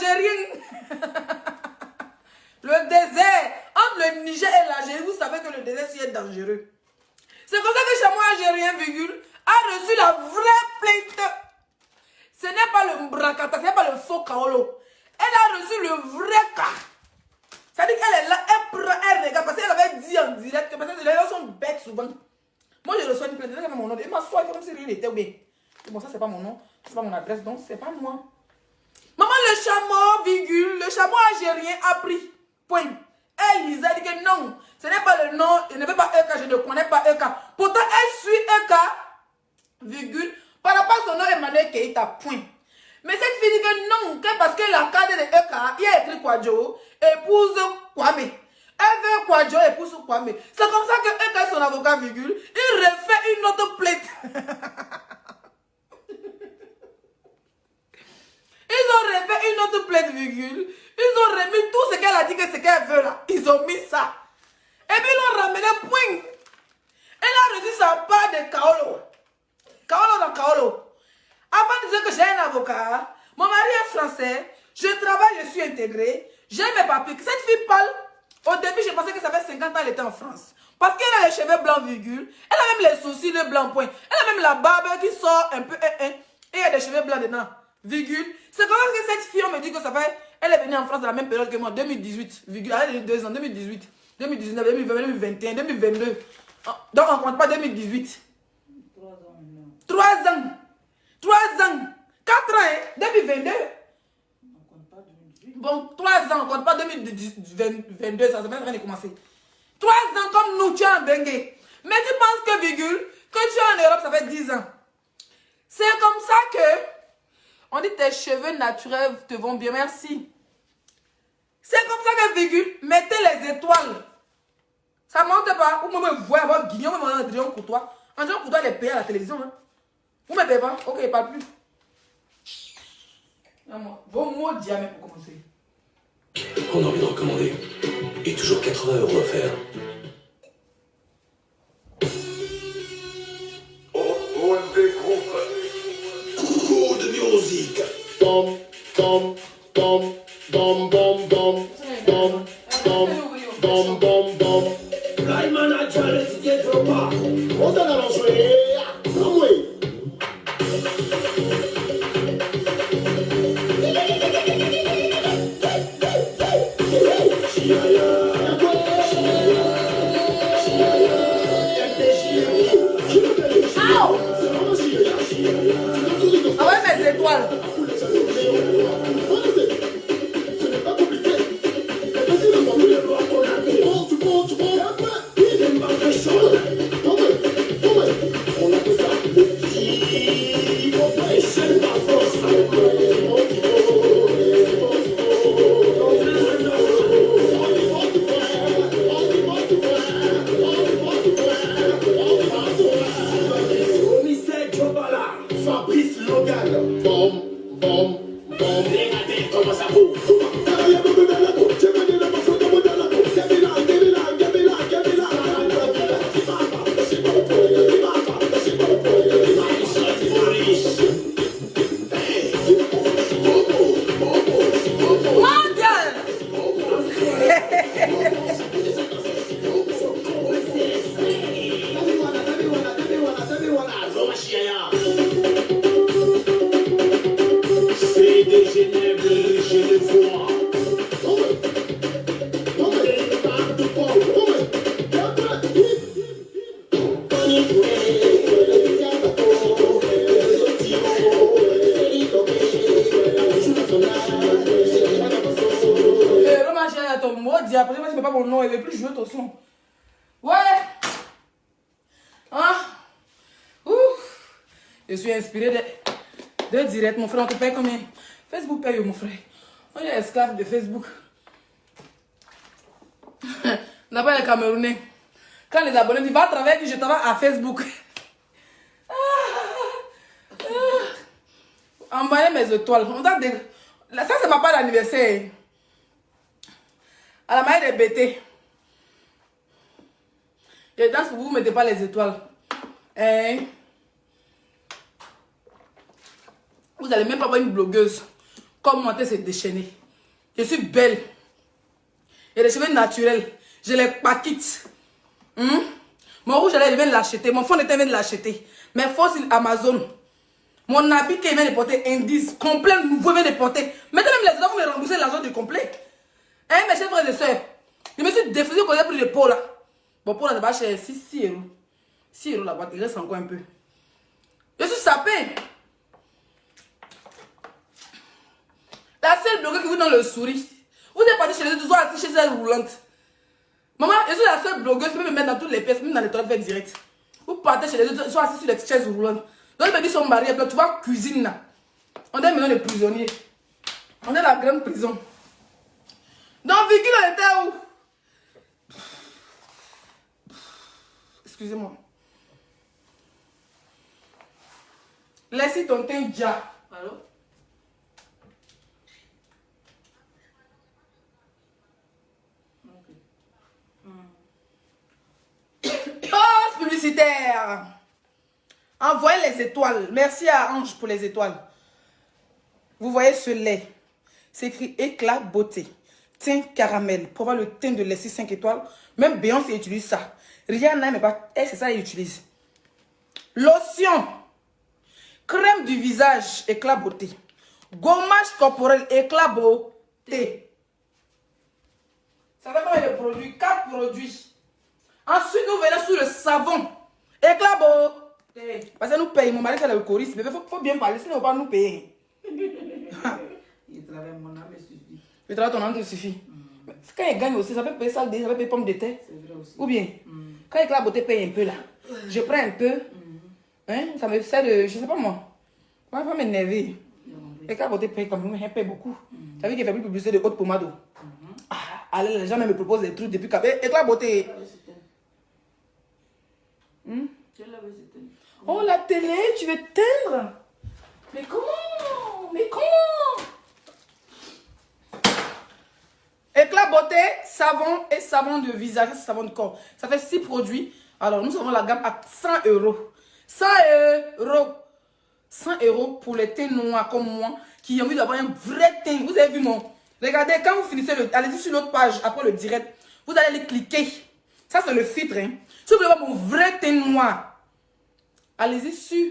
l'Algérien. Le désert. Entre le Niger et l'Algérie, vous savez que le désert est dangereux. C'est comme ça que chameau algérien, virgule, a reçu la vraie plainte. Ce n'est pas le Mbrakata, ce n'est pas le faux Kaolo. Elle a reçu le vrai cas. C'est-à-dire qu'elle est là, elle prend, elle regarde, parce qu'elle avait dit en direct que parce que les gens sont bêtes souvent. Moi, je reçois une plainte, c'est mon nom. Il m'assoit comme si il était bien. Bon, ça, c'est pas mon nom, c'est pas mon adresse, donc c'est pas moi. Maman, le chameau, virgule, le chameau algérien a pris. Point. Elle lisait, elle dit que non, ce n'est pas le nom, il ne veut pas Eka, je ne connais pas Eka. Pourtant, elle suit Eka, virgule, par rapport à son nom Emmanuel Keita, point. Mais cette fille dit que non, que parce que la cadre de Eka, il a écrit Kwadjo, épouse Kwame. Elle veut Kwadjo, épouse Kwame. C'est comme ça que Eka est son avocat, virgule, il refait une autre plainte. Ils ont refait une autre plainte, virgule. Ils ont remis tout ce qu'elle a dit que ce qu'elle veut là. Ils ont mis ça. Et puis ils l'ont ramené point. Elle a reçu sa part de Kaolo. Kaolo dans Kaolo. Avant de dire que j'ai un avocat, mon mari est français, je travaille, je suis intégrée, j'ai mes papiers. Cette fille parle, au début je pensais que ça fait 50 ans qu'elle était en France. Parce qu'elle a les cheveux blancs, virgule. Elle a même les sourcils blancs, point. Elle a même la barbe qui sort un peu, et il y a des cheveux blancs dedans, virgule. C'est comme ça que cette fille, on me dit que ça fait, elle est venue en France à la même période que moi, 2018, virgule. Elle a 2 ans, 2018, 2019, 2020, 2021, 2022. Donc on ne compte pas 2018. 3 ans. 3 ans. 4 ans, hein? 2022. Bon, 3 ans, on ne compte pas 2022, ça ne même rien de commencer. 3 ans comme nous, tu es en Bengue. Mais tu penses que, virgule, que tu es en Europe, ça fait 10 ans. C'est comme ça que, on dit tes cheveux naturels te vont bien, merci. C'est comme ça que, virgule, mettez les étoiles. Ça ne monte pas. Vous me voyez avoir Guignon, vous me Andréon Courtois. Andréon Courtois, il est payé à la télévision. Hein. Vous ne me payez pas? Ok, il ne parle plus. Vos mots diamètres pour commencer. On a envie de recommander. Et toujours 80 € à faire. OMD Group. Coup de musique. Bom, bom, bom, bom, bom, bom, bom, bom, bom, bom, bom. Line manager, let's get proper. On s'en a joué. Comment est? Ah ouais, mes étoiles. Fabrice Logan. Bom, bom, bom. Regardez comment ça bouge. C'est des Genève, je les vois. Ton mot dit après, moi je ne mets pas mon nom, il ne veut plus jouer ton son. Ouais. Hein? Ouf. Je suis inspiré de direct. Mon frère, on te paye combien? Facebook paye, mon frère. On est esclave de Facebook. On n'a pas les Camerounais. Quand les abonnés disent, va travailler, je travaille à Facebook. Envoyez mes étoiles. Ça, c'est ma part d'anniversaire. À la manière des BT. Je danse pour vous, vous ne mettez pas les étoiles. Hein? Vous n'allez même pas voir une blogueuse Comme mon tête s'est déchaîné. Je suis belle. J'ai des cheveux naturels. Je les paquite. Mon rouge, elle vient de l'acheter. Mon fond de teint vient de l'acheter. Mes fausses Amazon. Mon habit qui vient de porter, indice, complet, nouveau vient de porter. Maintenant, même les gens vont me rembourser l'argent du complet. Hein, mes chers frères et sœurs. Je me suis défrisé pour les prix de peau là. Bon, pour là, c'est pas cher. 6 euros. 6 euros la boîte, il reste encore un peu. Je suis sapé. La seule blogueuse qui vous donne le sourire. Vous êtes parti chez les autres, vous êtes assis chez elle roulante. Maman, je suis la seule blogueuse qui peut me mettre dans toutes les pièces, même dans les toilettes directes. Vous partez chez les autres, ils sont assis sur les chaises roulantes. Donc, les bébés sont mariés, tu vois, cuisine là. On est maintenant les prisonniers. On est la grande prison. Donc, Vicky, elle était où? Excusez-moi. Laissez ton teint déjà. Allô? Oh, publicitaire. Envoyez les étoiles. Merci à Ange pour les étoiles. Vous voyez ce lait. C'est écrit éclat beauté. Teint caramel. Pour voir le teint de lait 5 étoiles. Même Beyoncé utilise ça. Rihanna, mais pas. Elle, c'est ça qu'elle utilise. Lotion. Crème du visage. Éclat beauté. Gommage corporel. Éclat beauté. Ça va pas les produits. 4 produits. Ensuite, nous venons sur le savon. Éclat beauté. Parce que nous payons. Mon mari fait le choriste. Mais il faut bien parler. Sinon, on va pas nous payer. Il travaille mon âme et suffit. Le travail ton âme te suffit. Quand il gagne aussi, ça peut payer ça, ça peut payer pommes de terre. C'est vrai aussi. Ou bien, quand Éclat beauté paye un peu là, je prends un peu. Hein, ça me sert de. Je sais pas moi. Moi, il faut m'énerver. Éclat beauté paye quand même, il paye beaucoup. Tu as vu qu'il fait plus publicité de haute pommade. Allez, les gens me proposent des trucs depuis qu'après. Éclat beauté. Oh, la télé, tu veux teindre? Mais comment? Mais comment? Éclat beauté, savon et savon de visage, savon de corps. Ça fait 6 produits. Alors, nous avons la gamme à 100 euros. 100 euros. 100 euros pour les teints noirs comme moi qui ont envie d'avoir un vrai teint. Vous avez vu mon... Regardez, quand vous finissez le... Allez-y sur l'autre page, après le direct. Vous allez les cliquer. Ça, c'est le filtre. Hein. Si vous voulez voir mon vrai teint noir, allez-y sur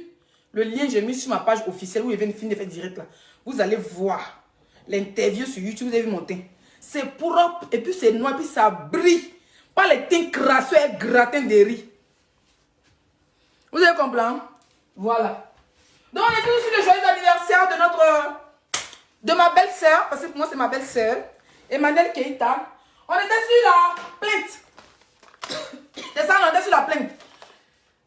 le lien que j'ai mis sur ma page officielle où il vient de finir de faire direct là. Vous allez voir l'interview sur YouTube. Vous avez vu mon teint. C'est propre et puis c'est noir et puis ça brille. Pas les teints crasseux et gratins de riz. Vous avez compris? Hein? Voilà. Donc on est tous sur le joyeux anniversaire de ma belle-sœur. Parce que pour moi c'est ma belle-sœur. Emmanuel Keita. On était sur la plainte. C'est ça, on était sur la plainte.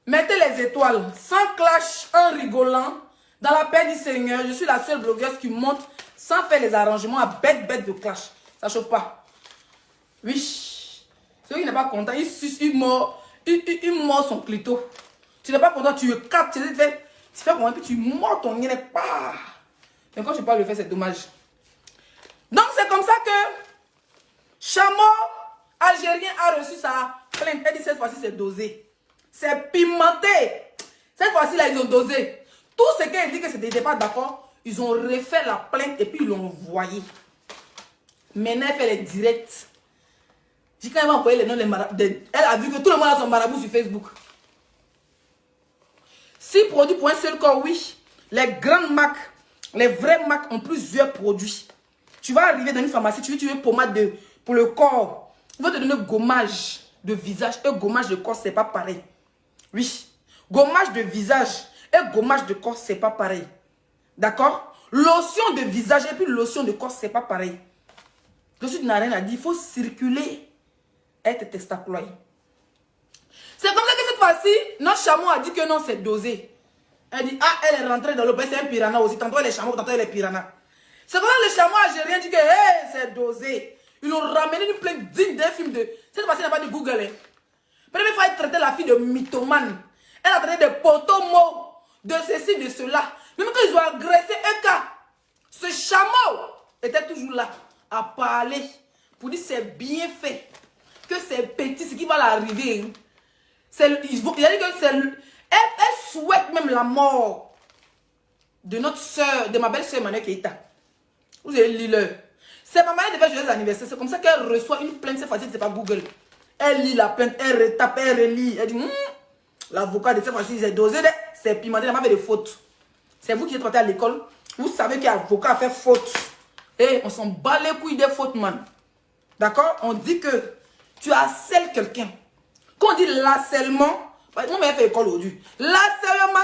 Mettez les étoiles. Sans clash, en rigolant. Dans la paix du Seigneur. Je suis la seule blogueuse qui monte sans faire les arrangements à bête de clash. Ça ne chauffe pas. Oui. Celui qui n'est pas content, il suce, il mord son clito. Tu n'es pas content, tu le captes, tu fais comment, puis tu mords ton nez. Mais quand je parle de faire, c'est dommage. Donc c'est comme ça que Chameau algérien a reçu sa plainte. Elle dit cette fois-ci c'est dosé. C'est pimenté. Cette fois-ci là ils ont dosé. Tout ce qu'elle dit que c'était pas d'accord, ils ont refait la plainte et puis ils l'ont envoyé. Maintenant elle fait les directs. J'ai quand même envoyé les noms des marabouts. Elle a vu que tout le monde a son marabout sur Facebook. 6 produits pour un seul corps, oui. Les grandes marques, les vraies marques ont plusieurs produits. Tu vas arriver dans une pharmacie, tu veux pommade pour le corps. Ils vont te donner gommage de visage et gommage de corps, c'est pas pareil. Oui. Gommage de visage et gommage de corps, c'est pas pareil. D'accord? Lotion de visage et puis lotion de corps, c'est pas pareil. Je suis n'a rien à dire. Il faut circuler. Être testacloï. C'est comme ça que cette fois-ci, notre chameau a dit que non, c'est dosé. Elle dit, ah, elle est rentrée dans l'eau, c'est un piranha aussi. Tantôt elle est chameau, tantôt elle est piranha. C'est comme ça que le chameau algérien dit que hey, c'est dosé. Ils l'ont ramené une plainte digne d'un film de... Cette fois-ci, elle n'a pas de Google. Hein. Première fois, elle traitait la fille de mythomane. Elle a traité de potomo, de ceci, de cela. Même quand ils ont agressé un cas, ce chameau était toujours là, à parler, pour dire c'est bien fait. Que c'est petit, ce qui va l'arriver. Hein. Elle souhaite même la mort de notre soeur, de ma belle-soeur Emmanuel Keita. Vous avez lu-le. C'est ma manière de faire joyeux anniversaire. C'est comme ça qu'elle reçoit une plainte. Cette fois-ci, c'est pas Google. Elle lit la plainte, elle retape, elle relit. Elle dit, l'avocat de cette fois-ci, c'est dosé, c'est pimenté, il m'a fait des fautes. C'est vous qui êtes parti à l'école. Vous savez qu'un avocat a fait faute. Et on s'en bat les couilles des fautes, man. D'accord? On dit que tu harcèles quelqu'un. Quand on dit l'harcèlement, moi, j'ai fait école aujourd'hui. L'harcèlement,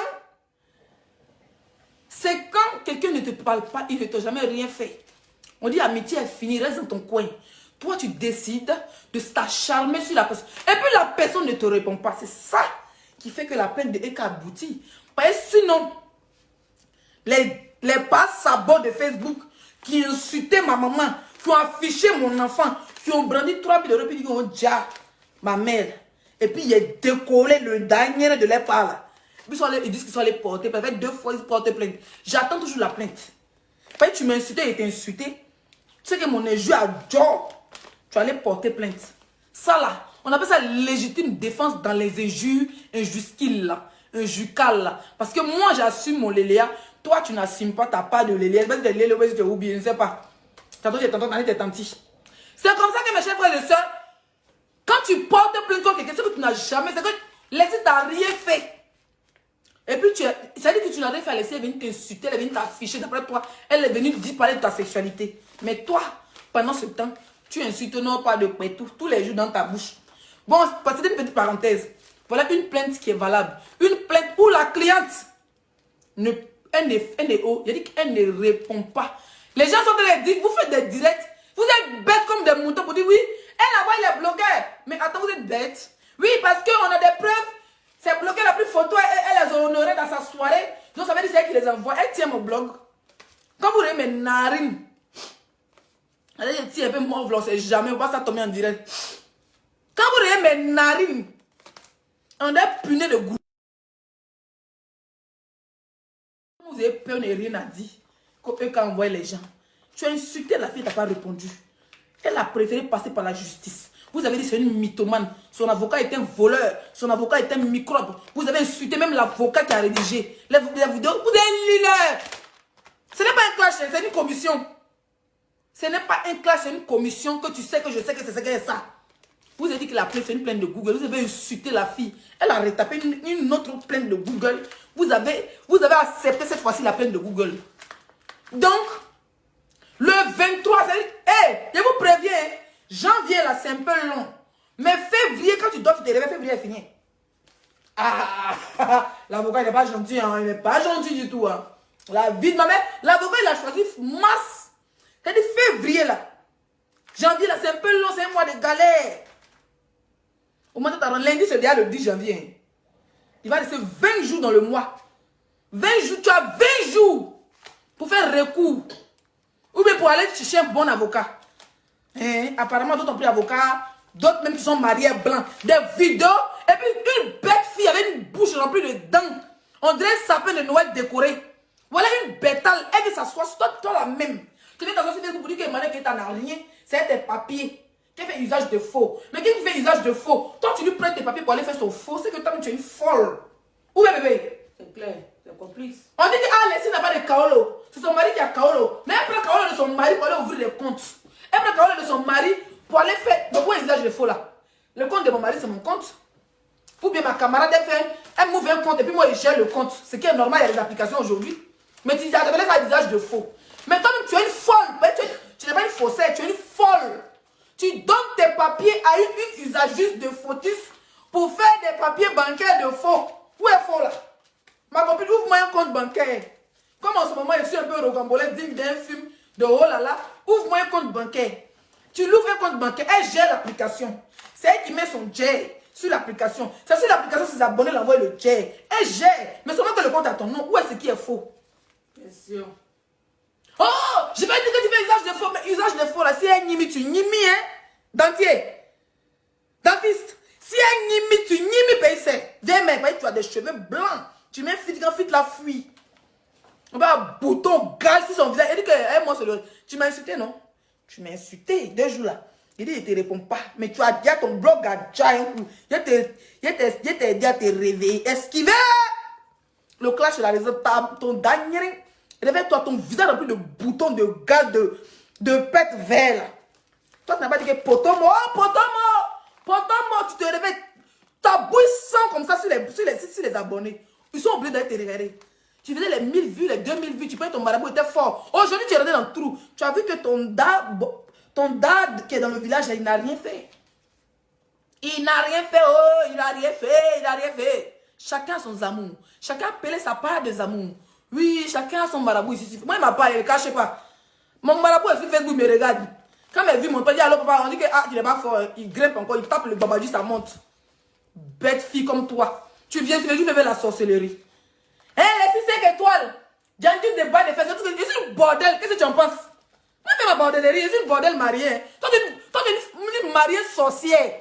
c'est quand quelqu'un ne te parle pas, il ne t'a jamais rien fait. On dit amitié est finie, reste dans ton coin. Toi, tu décides de t'acharner sur la personne. Et puis la personne ne te répond pas. C'est ça qui fait que la peine de Eka aboutit. Parce que sinon, les passes sabots de Facebook qui insultaient ma maman, qui ont affiché mon enfant, qui ont brandi 3 000 euros, puis qui ont dit ma mère. Et puis il a décollé le dernier de leur part là. Puis ils disent qu'ils sont allés porter. Parce que 2 fois ils portent plainte. J'attends toujours la plainte. Parce que tu m'as insulté et t'es insulté. Tu sais que mon injure à Joe. Tu allais porter plainte. Ça là, on appelle ça légitime défense dans les injures injusquiles là. Injucales là. Parce que moi j'assume mon léléa. Toi tu n'assumes pas ta part de léléa. Je sais pas oublié, je ne sais pas. Tantôt j'ai tantôt t'es tanti. C'est comme ça que mes chers frères et sœurs, quand tu portes plainte contre quelqu'un, c'est que tu n'as jamais, c'est que laissez t'as rien fait. Et puis ça dit que tu n'as rien fait à laisser, elle est venue t'insulter, elle est venue t'afficher d'après toi, elle est venue dire parler de ta sexualité. Mais toi, pendant ce temps, tu insultes non pas de près tous les jours dans ta bouche. Bon, c'était une petite parenthèse. Voilà une plainte qui est valable. Une plainte où la cliente elle ne répond pas. Les gens sont en train de dire, vous faites des directs, vous êtes bêtes comme des moutons pour dire oui, elle envoie les bloqueurs. Mais attends, vous êtes bêtes. Oui, parce qu'on a des preuves. C'est bloqué, la plus photo, elle les a honorées dans sa soirée. Donc ça veut dire c'est elle qui les envoie. Elle tient mon blog. Quand vous regardez mes narines, elle tient un peu mon vlog, c'est jamais, on va ça tomber en direct. Quand vous regardez mes narines, on est puné de goût. Vous avez peur, on n'a rien à dire. Quand on voit les gens. Tu as insulté la fille, tu n'as pas répondu. Elle a préféré passer par la justice. Vous avez dit c'est une mythomane. Son avocat est un voleur. Son avocat est un microbe. Vous avez insulté même l'avocat qui a rédigé les vidéos. Vous êtes leader. Ce n'est pas un clash, c'est une commission. Ce n'est pas un clash, c'est une commission que tu sais que je sais que c'est ça. Vous avez dit que la plainte, c'est une plainte de Google. Vous avez insulté la fille. Elle a retapé une autre plainte de Google. Vous avez accepté cette fois-ci la plainte de Google. Donc, le 23, je vous préviens, janvier là, c'est un peu long. Mais février, quand tu dois te réveiller, février est fini. L'avocat n'est pas gentil, hein, il n'est pas gentil du tout. Hein. La vie de ma mère, l'avocat il a choisi mars. C'est-à-dire février là. Janvier là, c'est un peu long, c'est un mois de galère. Au moins, lundi, c'est déjà le 10 janvier. Il va rester 20 jours dans le mois. 20 jours, tu as 20 jours pour faire recours. Ou bien pour aller chercher un bon avocat. Apparemment, d'autres ont pris avocat, d'autres même qui sont mariés blancs. Des vidéos, et puis une bête fille avec une bouche remplie de dents. On dirait un sapin de Noël décoré. Voilà une bétale, elle veut s'asseoir, toi la même. Tu viens dans un site pour dire que Mané qui t'en a rien, c'est tes papiers. Qui fait usage de faux. Mais qui fait usage de faux? Toi, tu lui prêtes tes papiers pour aller faire son faux, c'est que toi, tu es une folle. Où est bébé? C'est clair, c'est complice. On dit que Leslie n'a pas de Kaolo. C'est son mari qui a Kaolo. Mais elle prend Kaolo de son mari pour aller ouvrir des comptes. Elle prend Kaolo de son mari pour aller faire. Donc, où est usage de faux là? Le compte de mon mari, c'est mon compte. Ou bien ma camarade, elle m'ouvre un compte et puis moi, je gère le compte. Ce qui est normal, il y a des applications aujourd'hui. Mais tu as fait usage de faux. Mais toi, tu es une folle. Tu n'es pas une faussaire, tu es une folle. Tu donnes tes papiers à une usagiste de fautif pour faire des papiers bancaires de faux. Où est faux là? Ma copine, ouvre-moi un compte bancaire. Comme en ce moment, je suis un peu rocambolesque, digne d'un film de oh là là. Ouvre-moi un compte bancaire. Tu l'ouvres un compte bancaire, elle gère l'application. C'est elle qui met son jet sur l'application. C'est sur l'application, ses abonnés l'envoient le jet. Elle gère. Mais seulement que le compte a ton nom. Où est-ce qui est faux? Bien sûr. Oh, je vais dire que tu fais usage de faux, mais usage de faux là, si elle nimi, tu nimi, hein? Dentier. Dentiste. Si elle nimi, tu nimi, paye c'est. Viens, mec, tu as des cheveux blancs. Tu mets fit, quand fit la fuit. On va un bouton gaz sur son visage. Elle dit que, moi, c'est le. Tu m'as insulté, non? Tu m'as insulté 2 jours là. Il dit, il ne te répond pas. Mais tu as dit à ton blog à déjà un coup. Il t'ai dit à te réveiller. Esquiver. Le clash, la réserve, ton dernier. Réveille-toi, ton visage rempli de boutons, de gars, de pète vert. Là. Toi, tu n'as pas dit que potomo, tu te réveilles. Ta bouille sent comme ça sur les abonnés. Ils sont obligés d'aller te regarder. Tu faisais les 1000 vues, les 2000 vues, tu prenais ton marabout, était fort. Aujourd'hui, tu es rentré dans le trou. Tu as vu que ton dad qui est dans le village, là, il n'a rien fait. Il n'a rien fait, oh, il n'a rien fait. Chacun a son amour. Chacun a appelé sa part de amour. Oui, chacun a son marabout ici. Moi, il m'a pas, il ne cache pas. Mon marabout est sur Facebook, il me regarde. Quand il vu mon père, il dit allô papa, on dit que tu n'es pas fort, il grimpe encore, il tape le babadji, ça monte. Bête fille comme toi. Tu viens, tu veux faire la sorcellerie. Hé, les 5 étoiles. J'ai dit des bas de fesses. Je suis une bordel. Qu'est-ce que tu en penses? Moi, je fais ma bordellerie. Je suis une bordel mariée. Toi, tu es une mariée sorcière.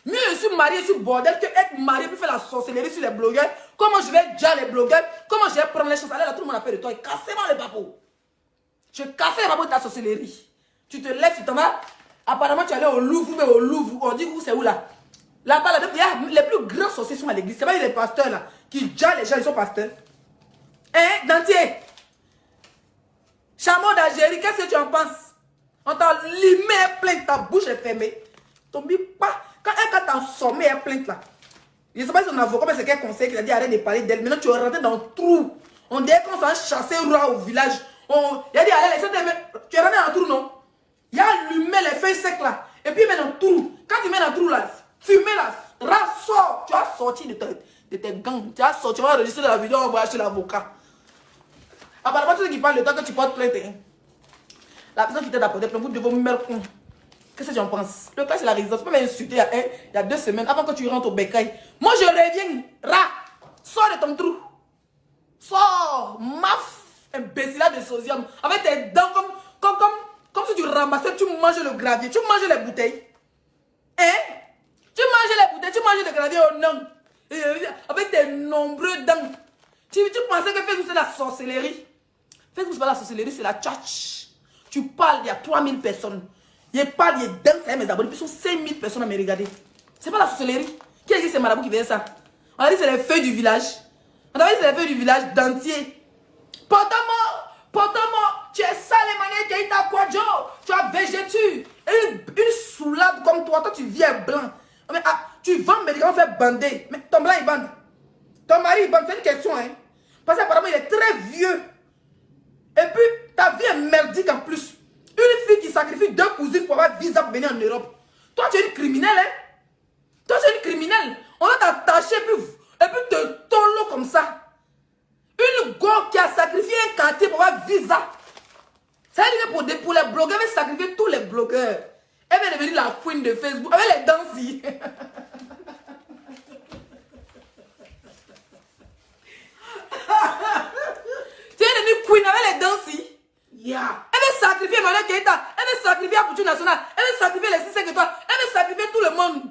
Mieux je suis mariée, je suis bordel que être mariée pour faire la sorcellerie sur les blogueurs. Comment je vais dire les blogueurs? Comment je vais prendre les choses? Allez, là, tout le monde a peur de toi. Et cassez-moi les papos. Je casse les papos de ta sorcellerie. Tu te lèves, tu t'en vas. Apparemment, tu es allé au Louvre, mais au Louvre. On dit où c'est où là? Là-bas, les plus grands sorciers sont à l'église. C'est pas les pasteurs là qui gèrent les gens, ils sont pasteurs. Hein, Dantier? Chameau d'Algérie, qu'est-ce que tu en penses? On t'a limé un plainte, ta bouche est fermée. Tombe pas. Quand t'as sommé un plainte là, je ne sais pas si ton avocat, mais c'est quel conseil qui a dit arrête de parler d'elle. Maintenant, tu es rentré dans le trou. On dirait qu'on s'en chassé roi au village. Il a dit allez, tu es rentré dans le trou, non? Il a allumé les feuilles secs là. Et puis il met dans le trou. Quand tu mets dans le trou là, fumez là, rassort. Tu as sorti de tes gangs. Tu as sorti, tu vas enregistrer la vidéo, on va acheter l'avocat. Apparemment, tout ce qui parle de toi que tu portes plainte. Hein. La personne qui t'a apporté plainte, vous devez me mettre con. Qu'est-ce que tu en penses? Le cas, c'est la résidence. Tu peux m'insulter il y a 2 semaines avant que tu rentres au bécail. Moi, je reviens. Sors de ton trou. Sors. Maf. Imbécile de sodium. Avec tes dents comme si tu ramassais, tu manges le gravier. Tu manges les bouteilles. Hein? Tu manges les bouteilles, tu manges le gravier au nom. Avec tes nombreux dents. Tu pensais que Facebook c'est la sorcellerie? Facebook c'est pas la sorcellerie, c'est la tchatch. Tu parles, il y a 3000 personnes. Je parle, je danse avec mes abonnés, puis il y a 5000 personnes à me regarder. C'est pas la sorcellerie. Qui a dit que c'est Marabout qui fait ça? On a dit que c'est les feuilles du village. On a dit que c'est les feuilles du village d'entier. Potomo, tu es sale manière qui est ta quadjo. Tu as végétu. Une soulade comme toi, tu viens blanc. Mais, tu vends médicaments, faire bander. Mais ton blanc il bande. Ton mari il bande, c'est une question. Hein. Parce qu'apparemment il est très vieux. Et puis ta vie est merdique en plus. Une fille qui sacrifie 2 cousines pour avoir visa pour venir en Europe. Toi tu es une criminelle. Hein. Toi tu es une criminelle. On va t'attacher et puis te tolo comme ça. Une go qui a sacrifié un quartier pour avoir visa. Ça veut dire que pour les blogueurs, elle va sacrifier tous les blogueurs. Elle va devenir la queen de Facebook avec les danses. Tu es devenue queen avec les danses. Yeah. Elle va sacrifier Manuel Keita. Elle va sacrifier Apoutou National. Elle va sacrifier les 6 étoiles. Elle va sacrifier tout le monde.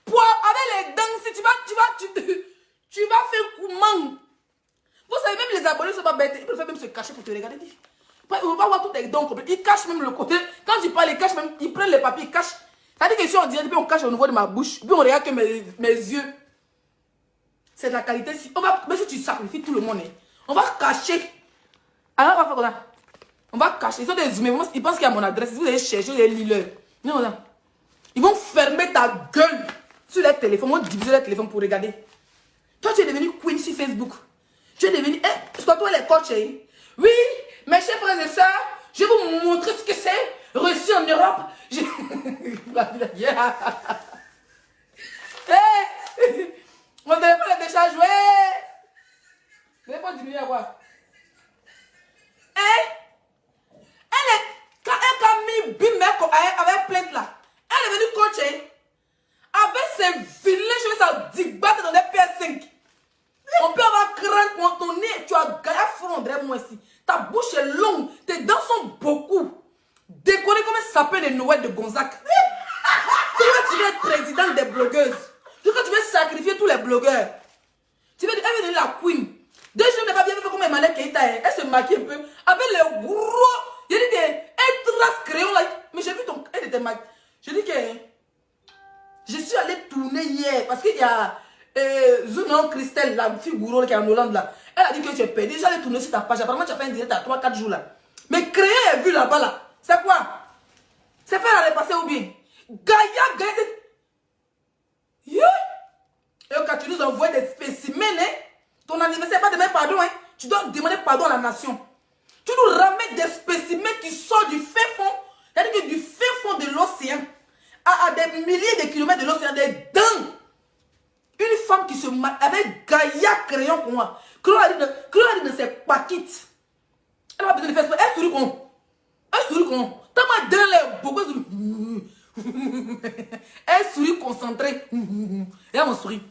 Pour avec les danses, tu vas faire comment? Vous savez, même les abonnés ne sont pas bêtes. Ils préfèrent même se cacher pour te regarder. On va voir tous tes dons complets. Ils cachent même le côté. Quand tu parles, ils cachent même. Ils prennent les papiers, ils cachent. C'est-à-dire que si on dit, puis on cache au niveau de ma bouche. Puis on regarde que mes yeux. C'est de la qualité. Mais si tu sacrifies tout le monde, on va cacher. Alors, on va faire comme ça. On va cacher. Ils sont des humains. Ils pensent qu'il y a mon adresse. Vous allez chercher, vous allez lire. Non, non. Ils vont fermer ta gueule sur les téléphones. Ils vont diviser les téléphones pour regarder. Toi, tu es devenu queen sur Facebook. Tu es devenu... c'est toi les coachs. Oui, mes chers frères et sœurs, je vais vous montrer ce que c'est. Reçu en Europe. Mon téléphone est déjà joué. Vous n'avez pas diminué à quoi? Quand elle a mis Bim avec plainte là, elle est venue coacher. Avec ses vilains cheveux, ça digbatte dans les PS5. On peut avoir crainte, ton nez, tu as gagné front derrière moi ici. Ta bouche est longue, tes dents sont beaucoup. Décoré comme un sapin de Noël de Gonzac. Toi, tu veux être présidente des blogueuses. Tu veux sacrifier tous les blogueurs. Tu veux dire, elle veut devenir la queen. Déjà, je n'ai pas bien fait comme Emmanuel Keita. Elle se maquille un peu. Avec les gros. Il dit qu'elle trace crayon là. Mais j'ai vu ton. Elle était maquillée. Je dis que. Je suis allée tourner hier. Parce qu'il y a. Zunon Christelle, la fille gourou qui est en Hollande là. Elle a dit que tu es perdu. J'allais tourner sur ta page. Apparemment, tu as fait un direct à 3-4 jours là. Mais créer un vu là-bas là, c'est quoi? C'est faire la repasser ou bien? Gaïa. Et quand tu nous envoies des spécimens, hein, ton anniversaire, pas demander pardon, hein, tu dois demander pardon à la nation. Tu nous ramènes des spécimens qui sortent du fin fond, c'est-à-dire que du fin fond de l'océan, à des milliers de kilomètres de l'océan, des dents. Une femme qui se marie avec Gaïa crayon pour moi. Chloé ne sait pas quitte. Elle n'a pas besoin de faire ça. Elle sourit con. Elle sourit con. T'as mal dans les beaucoup. Elle sourit concentrée. Et elle me sourit.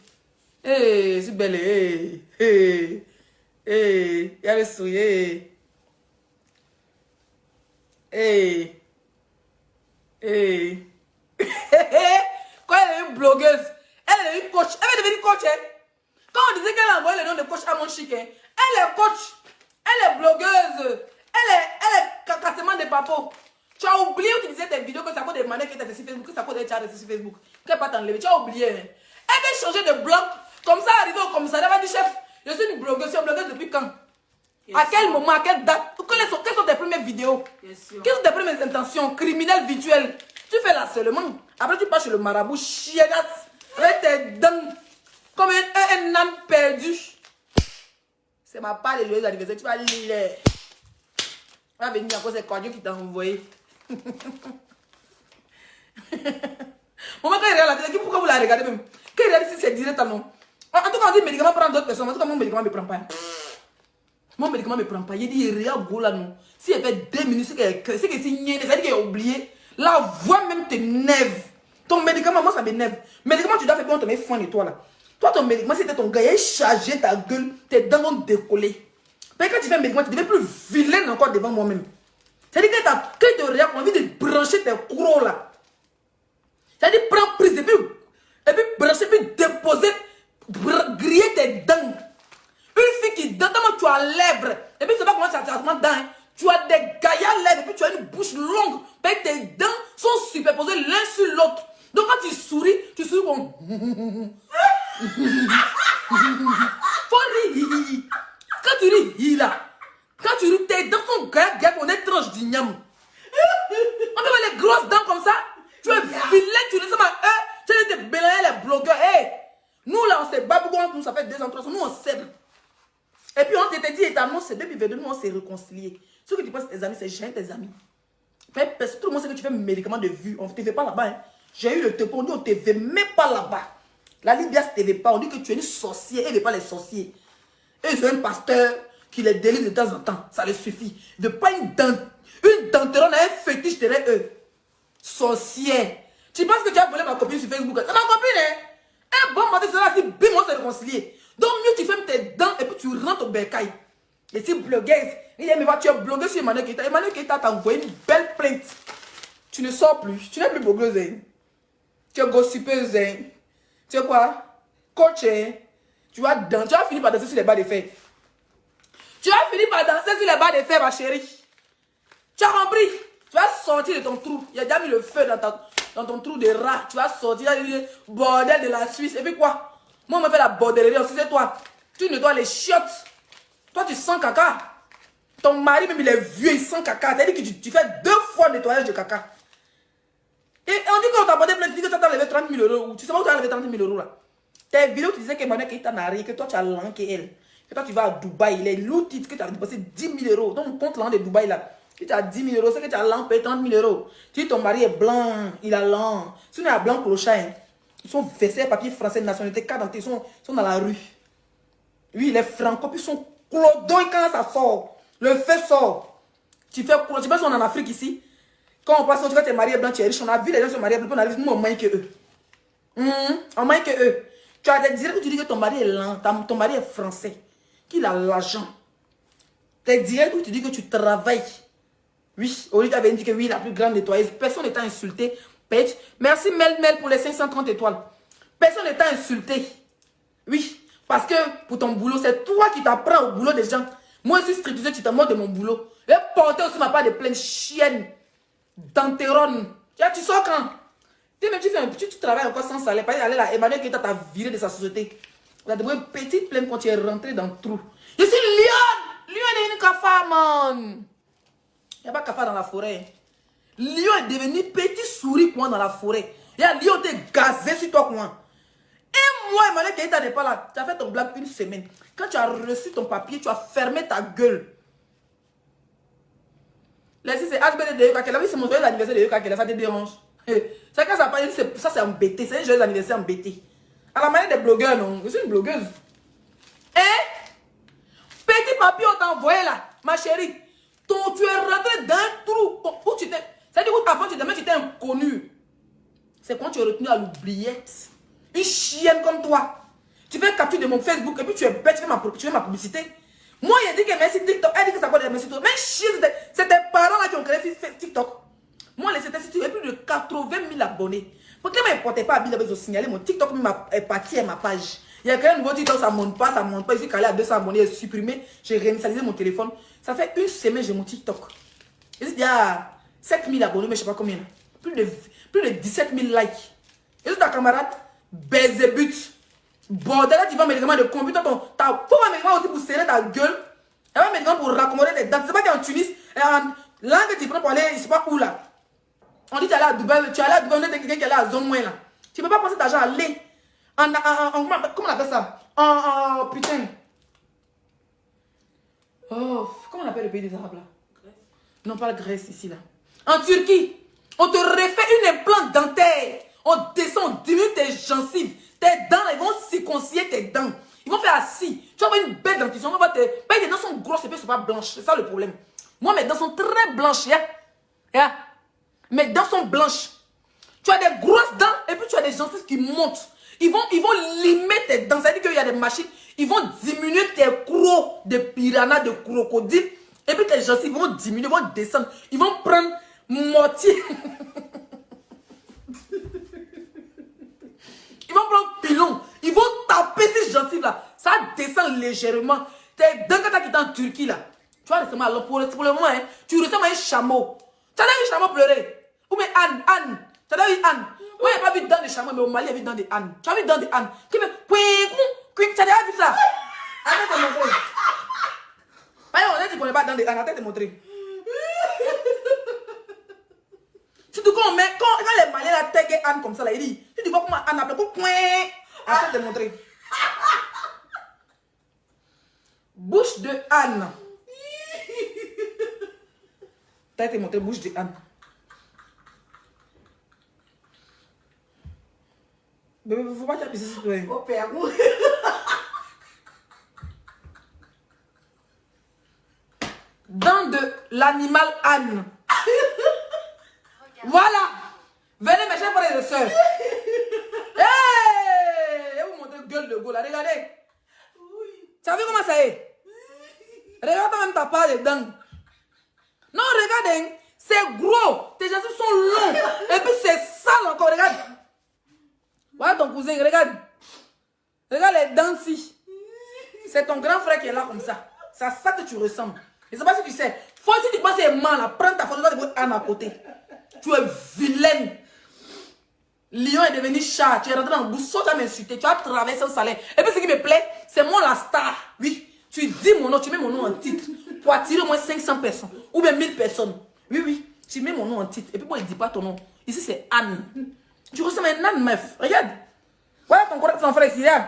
Eh, c'est belle. Elle sourit. Quand elle est une blogueuse, elle est une coach. Elle est devenue coach. Hein? Quand on disait qu'elle a envoyé le nom de coach à mon chic, hein? Elle est coach. Elle est blogueuse. Elle est cacassement de papo. Tu as oublié où tu disais tes vidéos que ça cause des manettes qui étaient sur Facebook, que ça cause des chats sur Facebook. Qu'elle pas t'enlever. Tu as oublié. Hein? Elle veut changer de blog. Comme ça, arriver au commissariat, elle va dire chef, je suis une blogueuse. Tu es blogueuse depuis quand? À quel moment, à quelle date? Quelles sont tes premières vidéos? Quelles sont tes premières intentions criminelles virtuelles? Tu fais la seulement. Après, tu pars chez le marabout, chiennasse, avec tes dents, comme un âne perdu. C'est ma part de joyeux anniversaire. Tu vas lire. On va venir encore, c'est quoi Dieu qui t'a envoyé. Maman, quand il regarde la télé, pourquoi vous la regardez même? Quand il regarde ici, c'est direct à non. En tout cas, on dit médicament prend d'autres personnes. En tout cas, mon médicament ne me prend pas. Mon médicament ne me prend pas. Il dit, regarde, go là, non. Si elle fait 2 minutes, c'est que c'est niais. C'est-à-dire qu'elle a oublié. La voix même t'énerve. Ton médicament, moi, ça m'énerve. Médicament, tu dois faire bien, on te met foin et toi là. Toi, ton médicament, c'était ton gars, il a chargé ta gueule, tes dents vont décoller. Mais quand tu fais un médicament, tu deviens plus vilaine encore devant moi-même. C'est-à-dire que quand tu te regardes, on a envie de brancher tes crocs là. C'est-à-dire, prends prise et puis brancher, puis déposer, griller tes dents. Une fille qui dent, tu as lèvres. Et puis, tu sais pas comment ça se passe dents. Tu as des gaillards lèvres, et puis tu as une bouche longue. Et tes dents sont superposées l'un sur l'autre. Donc, quand tu souris comme. Faut rire. Quand tu ris, là. Quand tu ris, tes dents sont gaillards, on est tranche d'igname. On peut voir les grosses dents comme ça. Tu es vilain, tu ne sais pas. Tu es des bélayer les blogueurs. Hey, nous, là, on s'est battu. Nous, ça fait 2 ans, 3 ans. Nous, on s'aide. Et puis, on s'était dit, éternellement, c'est 2022, nous, on s'est réconciliés. Ce que tu penses, tes amis, c'est jamais tes amis. Mais parce que tout le monde sait que tu fais médicaments de vue. On ne te fait pas là-bas. Hein. J'ai eu le te on dit, on ne te fait même pas là-bas. La Libya ne te fait pas. On dit que tu es une sorcière. Elle ne veut pas les sorciers. Et ils ont un pasteur qui les délivre de temps en temps. Ça les suffit. De pas une denteronne à un fétiche derrière eux. Sorcière. Tu penses que tu as volé ma copine sur Facebook? C'est ma copine, hein? Un bon matin, c'est là, si bim, on s'est réconcilié. Donc, mieux tu fermes tes dents et puis tu rentres au bercail. Et si blogueuse, il dit, mais va, tu es blogueuse sur Emmanuel Keita. Emmanuel Keita t'a envoyé une belle plainte. Tu ne sors plus. Tu n'es plus blogueuse, hein? Tu es gossipeuse, hein? Tu sais quoi? Coach, hein? Tu vas finir par danser sur les bas de fer. Tu vas finir par danser sur les bas de fer, ma chérie. Tu as compris? Tu vas sortir de ton trou. Il y a déjà mis le feu dans ton trou de rat. Tu vas sortir du bordel de la Suisse. Et puis quoi? Moi, on me fait la bordellerie aussi, c'est toi. Tu nettoies les chiottes. Toi, tu sens caca. Ton mari, même, il est vieux, il sent caca. C'est-à-dire que tu fais 2 fois le nettoyage de caca. Et on dit qu'on t'a abordé plein de vidéos que tu as enlevé 30 000 euros. Tu sais pas où tu as enlevé 30 000 euros là. Tes vidéos, tu disais qu'Emmanuel Keita n'a rien, que toi, tu as lanké elle. Que toi, tu vas à Dubaï. Les l'outil que tu as dépensé 10 000 euros. Donc, on compte l'an de Dubaï là. Si tu as 10 000 euros, c'est que tu as l'an payé 30 000 euros. Tu dis ton mari est blanc, il a l'an. Si on est à blanc pour le chat, hein, ils sont versés papier français de nationalité, carte d'identité, ils sont dans la rue. Oui, les franco, puis ils sont clodons quand ça sort. Le feu sort. Tu fais quoi? Tu penses qu'on est en Afrique ici? Quand on passe, tu vois, tes mariés blancs, tu es riche. On a vu les gens se marier blancs, on arrive, nous, on moins que eux. On moins que eux. Tu as des directs où tu dis que ton mari est lent, ton mari est français, qu'il a l'argent. Tes directs où tu dis que tu travailles. Oui, au lieu d'avait dit que oui, la plus grande nettoyeuse. Personne n'est insulté. Merci Mel pour les 530 étoiles. Personne n'est insulté. Oui, parce que pour ton boulot, c'est toi qui t'apprends au boulot des gens. Moi, je suis stripteaseuse, tu t'en moques de mon boulot. Et porter aussi ma part de pleine chienne. Danteronne. Tu sors quand? Tu travailles encore sans salaire. Aller là, Emmanuel Keita t'a viré de sa société. Tu as des petites plaines quand tu es rentré dans le trou. Je suis lion. Lion est une cafard, man. Il n'y a pas cafard dans la forêt. Lion est devenu petit souris coin dans la forêt. Il y a lion t'es gazé sur toi coin. Et moi, Emmanuel Keïta n'est pas là. Tu as fait ton blague une semaine. Quand tu as reçu ton papier, tu as fermé ta gueule. Là, si c'est HBD de Yoka Kela, oui, c'est mon joyeux anniversaire de Yoka Kela, ça te dérange. C'est quand ça parle, ça c'est embêté. C'est un joyeux anniversaire embêté. À la manière des blogueurs, non. Je suis une blogueuse. Et petit papier, on t'a envoyé là, ma chérie. Tu es rentré dans un trou. Où tu t'es. C'est-à-dire où avant, tu étais inconnu. C'est quand tu es retenu à l'oubliette. Une chienne comme toi. Tu fais capture de mon Facebook et puis tu es bête, tu fais ma publicité. Moi, il a dit que merci TikTok. Elle dit que ça va être merci TikTok. Mais chienne, c'est tes parents là qui ont créé TikTok. Moi, les c'était il y a plus de 80 000 abonnés. Pourquoi ne m'importait pas à Bill avec signaler mon TikTok est parti à ma page. Il y a créé un nouveau TikTok, ça monte pas, ça monte pas. Je suis calé à 200 abonnés, j'ai supprimé, j'ai réinitialisé mon téléphone. Ça fait une semaine, j'ai mon TikTok. Il y a 7 000 abonnés, mais je ne sais pas combien. Plus de 17 000 likes. Et ta camarade, Bézébut. Bordel, là, tu vas médicament de computer ton. Faut un médicament aussi pour serrer ta gueule. Et un médicament pour raccommoder tes dents. C'est pas que tu es en Tunis. Et là, que tu prends pour aller, je sais pas où là. On dit que tu es allé à Dubaï. Tu es allé à Dubaï, on est quelqu'un qui est allé à Zone Moins là. Tu peux pas passer d'argent à aller. Comment on appelle ça? Putain. Oh, comment on appelle le pays des Arabes là? Grèce. Non, pas la Grèce ici là. En Turquie, on te refait une implante dentaire. On descend, on diminue tes gencives. Tes dents, ils vont circonciller tes dents. Ils vont faire assis. Tu vas avoir une belle dentition. Tes dents sont grosses et puis elles ne sont pas blanches. C'est ça le problème. Moi, mes dents sont très blanches. Yeah. Mes dents sont blanches. Tu as des grosses dents et puis tu as des gencives qui montent. Ils vont limer tes dents. Ça veut dire qu'il y a des machines. Ils vont diminuer tes crocs de piranha, de crocodile. Et puis tes gencives vont diminuer, vont descendre. Ils vont prendre moitié. Ils vont prendre pilon. Ils vont taper ces gencives-là. Ça descend légèrement. Tes dents quand tu as quitté en Turquie, là. Tu vois, récemment, alors pour le moment, hein, tu ressembles à un chameau. Tu as vu un chameau pleurer? Ou bien Anne. Tu as vu Anne? Moi, il n'y a pas vu dents de chameau, mais au Mali, il y a vu dents de Anne. Tu as vu dents de Anne? Qui fait quick, tu as déjà vu ça? Attends de te montrer. On dit qu'on n'est pas dents de Anne. Attends de te montrer. Surtout quand les Maliens la taguent Anne comme ça, là, il dit, tu vois comment Anne appelle, attends de te montrer. Bouche de Anne. T'as été montré bouche de Anne. Bébé, faut pas t'appuyer sur toi. Oh, père. Dents de l'animal Anne. Voilà. Venez mes chers frères et sœurs. Hey! Vous montrez gueule de go là. Regardez. Tu as vu comment ça est? Regarde même ta part de dents. Non, regardez. C'est gros. Tes gencives sont longs. Et puis c'est sale encore. Regarde. Voilà ton cousin. Regarde. Regarde les dents ici. C'est ton grand frère qui est là comme ça. C'est à ça que tu ressembles. Je ne sais pas si tu sais. Faut si tu penses que c'est mal là. Prends ta photo de Anne à côté. Tu es vilaine. Lion est devenu chat. Tu es rentré dans le bousseau, tu as m'insulté. Tu as traversé un salaire. Et puis ce qui me plaît, c'est moi la star. Oui. Tu dis mon nom, tu mets mon nom en titre. Pour attirer au moins 500 personnes. Ou bien 1000 personnes. Oui, oui. Tu mets mon nom en titre. Et puis moi, il ne dit pas ton nom. Ici, c'est Anne. Tu ressembles à une Anne, meuf. Regarde. Voilà ton frère ici. Regarde.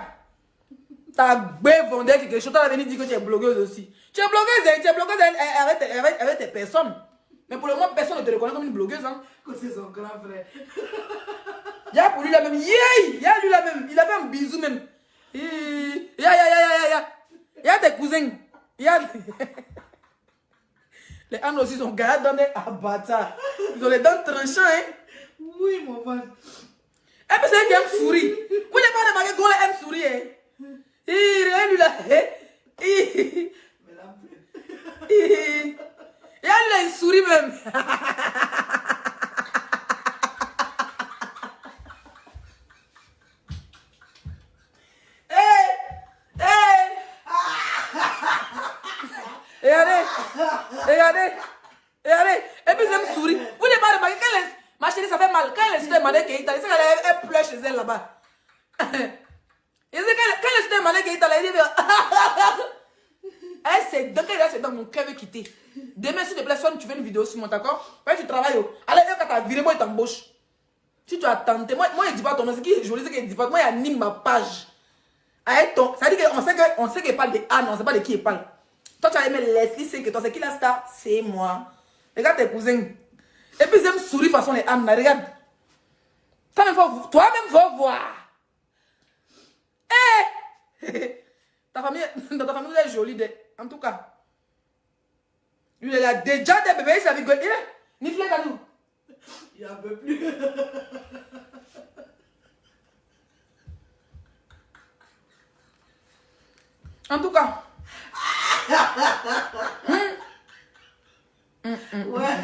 Ta bête vendeur quelque chose. Tu as venu dire que tu es blogueuse aussi. Tu es blogueuse avec tes personnes. Mais pour le moment, personne ne te reconnaît comme une blogueuse. Hein. C'est son grand frère. Il y a pour lui la même. Il y a lui la même. Il a fait un bisou même. Il y a tes cousins. Il y a. Les Annes aussi sont gardés dans des abattoirs. Ils ont les dents tranchants. Hein. Oui, mon père. Et puis c'est qui aime sourire. Vous n'avez pas remarqué qu'on aime sourire. Hein. Regarde lui là. Mais là, Et elle, il sourit même. Regardez. Et puis elle me sourit. Vous n'avez pas remarqué quand ma chérie, ça fait mal. Quand elle s'est demandé qu'elle pleure chez elle là-bas. Et quand elle s'est même Malé qui est allé dire. C'est dans mon cœur de quitter. Demain, s'il te plaît, soit tu fais une vidéo sur moi, d'accord? Ouais, tu travailles. Allez, quand tu as viré, moi, il t'embauche. Si tu as tenté, moi, je ne dis pas ton nom, c'est qui est joli, c'est qu'il dit pas. Moi, il anime ma page. Ça dit qu'on sait qu'il parle de Anne, on ne sait pas de qui il parle. Toi, tu as aimé Leslie, c'est que toi, c'est qui la star? C'est moi. Regarde tes cousins. Et puis, ils aiment sourire façon les Anne, regarde. Toi-même, faut voir. Dans ta famille, vous êtes jolie. En tout cas. Lui, il a déjà des bébés, il s'est rigolé. Ni flèche à nous. Il n'en peut plus. En tout cas. Ouais.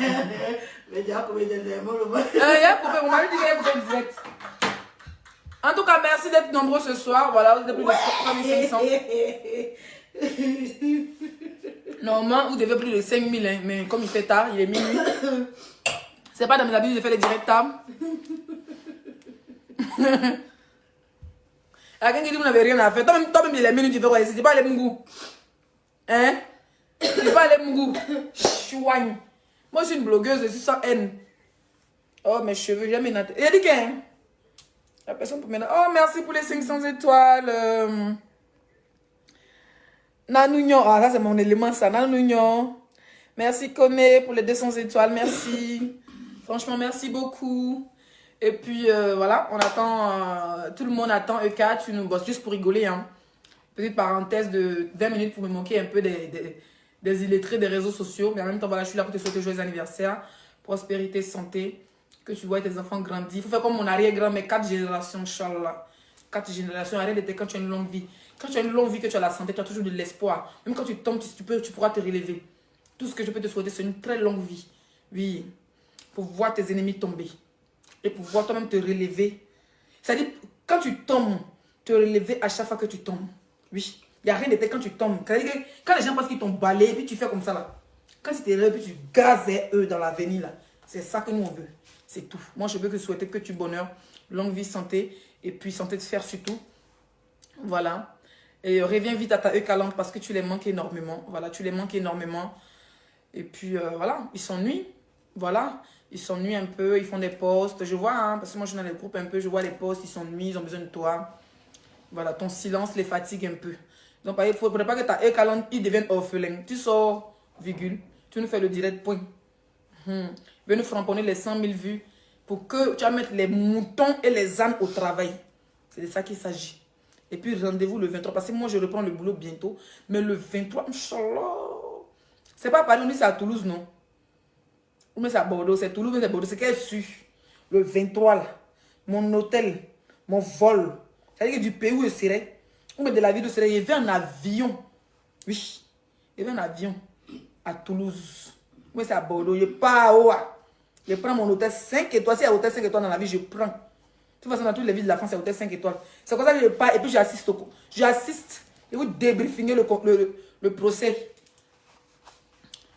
Mais déjà, comme il est mort, Il a coupé, mon mari dit qu'il a coupé direct. En tout cas, merci d'être nombreux ce soir. Voilà, vous êtes plus de 3500. Normalement, vous devez plus de 5000, hein, mais comme il fait tard, il est minuit. C'est pas dans mes habitudes de faire les directs tard. Il y a quelqu'un qui dit que vous n'avez rien à faire. Toi-même, il est minuit, tu fais quoi? C'est pas les mungous. Hein? C'est pas les mungous. Chouagne. Moi, je suis une blogueuse, je suis sans haine. Oh, mes cheveux, jamais une. Il a dit qu'un. La personne pour maintenant. Oh, merci pour les 500 étoiles. Nanounion. Ah, ça, c'est mon élément, ça. Nanounion. Merci, Kone, pour les 200 étoiles. Merci. Franchement, merci beaucoup. Et puis, voilà, on attend. Tout le monde attend EK. Tu nous bosses juste pour rigoler. Hein. Petite parenthèse de 20 minutes pour me moquer un peu des illettrés des réseaux sociaux. Mais en même temps, voilà, je suis là pour te souhaiter joyeux anniversaire. Prospérité, santé. Que tu vois tes enfants grandir. Il faut faire comme mon arrière-grand-mère, 4 générations, Inch'Allah. 4 générations, arrête d'être quand tu as une longue vie. Quand tu as une longue vie, que tu as la santé, tu as toujours de l'espoir. Même quand tu tombes, tu pourras te relever. Tout ce que je peux te souhaiter, c'est une très longue vie. Oui. Pour voir tes ennemis tomber. Et pour voir toi-même te relever. C'est-à-dire, quand tu tombes, te relever à chaque fois que tu tombes. Oui. Il n'y a rien de tel quand tu tombes. C'est-à-dire que quand les gens pensent qu'ils t'ont balayé, puis tu fais comme ça là. Quand tu te relèves, puis tu gazes eux dans l'avenir là. C'est ça que nous on veut. C'est tout. Moi, je veux que souhaiter que tu bonheur, longue vie, santé, et puis santé de fer surtout. Voilà. Et reviens vite à ta E-Calante parce que tu les manques énormément. Voilà, tu les manques énormément. Et puis, voilà, ils s'ennuient. Voilà, ils s'ennuient un peu, ils font des posts. Je vois, hein, parce que moi, je suis dans les groupes un peu, je vois les posts, ils s'ennuient, ils ont besoin de toi. Voilà, ton silence les fatigue un peu. Donc, il ne faudrait pas que ta E-Calante, il devienne orphelin. Tu sors, virgule, tu nous fais le direct, point. Viens nous framponner les 100 000 vues pour que tu vas mettre les moutons et les ânes au travail. C'est de ça qu'il s'agit. Et puis rendez-vous le 23 parce que moi je reprends le boulot bientôt. Mais le 23, Inch'Allah. C'est pas à Paris, c'est à Toulouse, non? Ou mais c'est à Bordeaux, c'est Toulouse, mais c'est Bordeaux. C'est qu'elle su. Le 23 là, mon hôtel, mon vol. C'est-à-dire que du pays où je serai, ou même de la ville où je serai, il y avait un avion. Oui, il y avait un avion à Toulouse. Moi, c'est à Bordeaux. Je pars haut. Je prends mon hôtel 5 étoiles. Si il y a hôtel 5 étoiles dans la vie, je prends. De toute façon, dans toutes les villes de la France, il y a hôtel 5 étoiles. C'est comme ça que je pars et puis j'assiste. J'assiste et vous débriefinger le procès.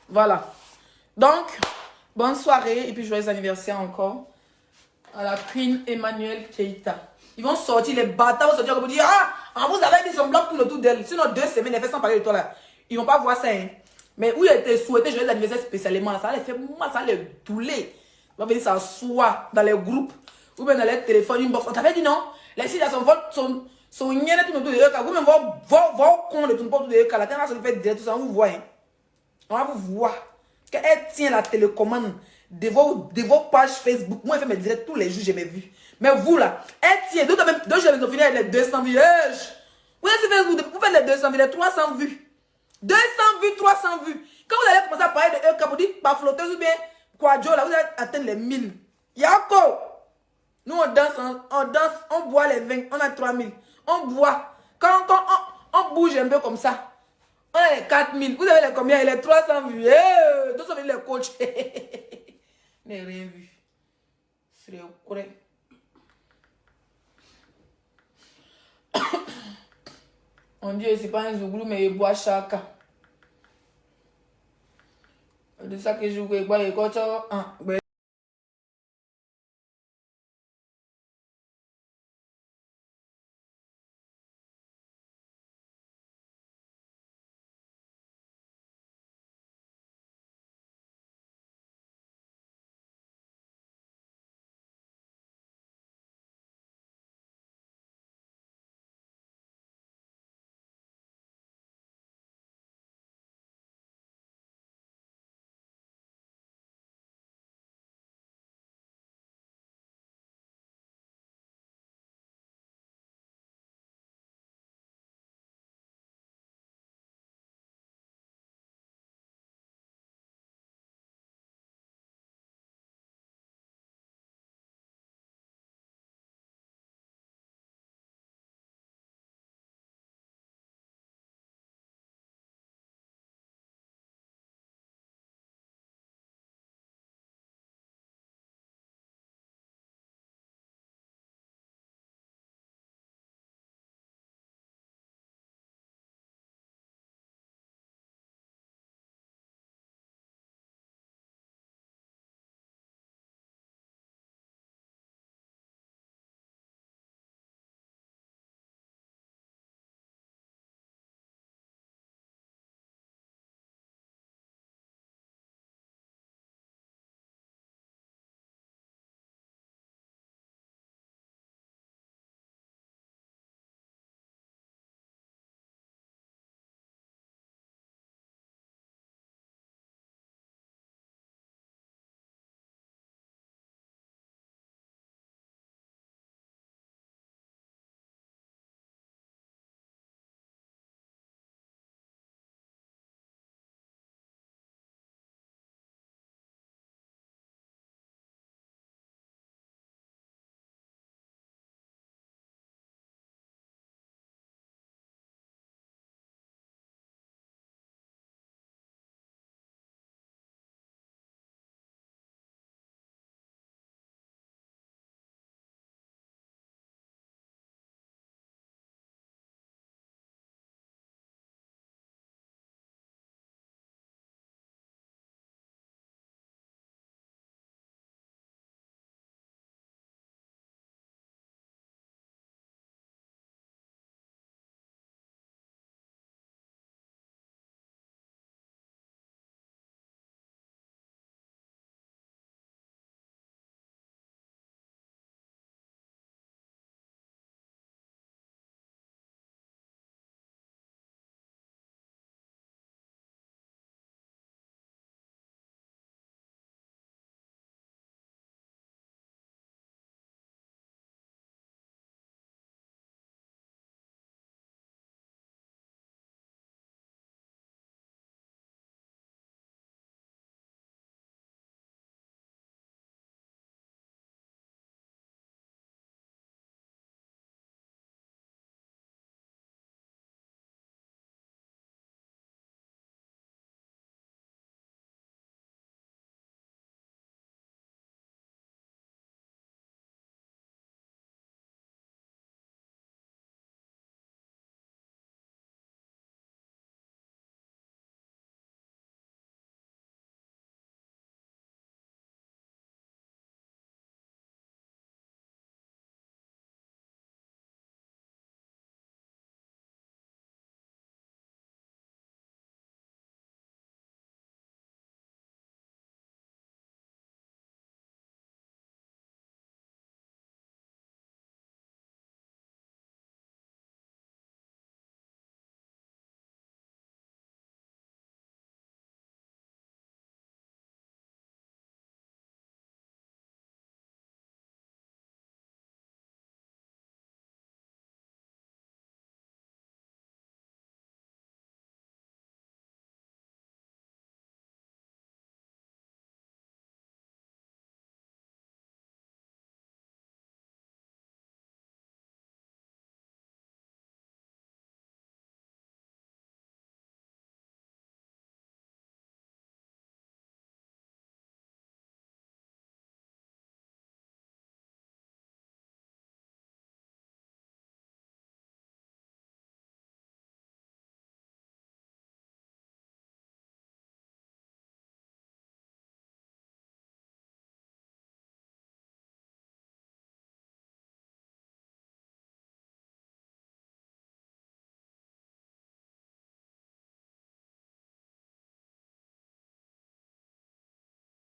Voilà. Donc, bonne soirée et puis joyeux anniversaire encore à la Queen Emmanuel Keita. Ils vont sortir, les bâtards vont sortir comme vous dire, ah, vous avez dit son bloc tout le tour d'elle. Sinon, 2 semaines, elle fait sans parler de toi là. Ils vont pas voir ça, hein. Mais où il était souhaité joyeux anniversaire spécialement, ça les fait mal, ça les douler. On va venir s'asseoir dans les groupes ou bien dans les téléphones, inbox. On t'avait dit non? Les filles là sont niennes tout le tour de eux. Vous même vos cons de tout le tour de eux. La terre ça nous fait dire tout ça, on vous voit. Hein. On va vous voir. Elle tient la télécommande de vos pages Facebook. Moi, elle fait mes directs tous les jours, j'ai mes vues. Mais vous là, elle tient. D'autres même, 2 jours, ils ont fini avec les 200 vues. Vous faites les 200 vues, les 300 vues. 200 vues, 300 vues. Quand vous allez commencer à parler de eux, quand vous dites par flotteuse ou bien quadjo, là, vous allez atteindre les 1000. Yako! Nous, on danse, on boit les 20, on a 3000. On boit. Quand on bouge un peu comme ça, on a les 4000. Vous avez les combien? Les 300 vues. 200 vues, les coachs. Mais rien vu. C'est correct. On dit c'est pas un zouglou, mais il boit chacun. C'est ça que je bois, il boit.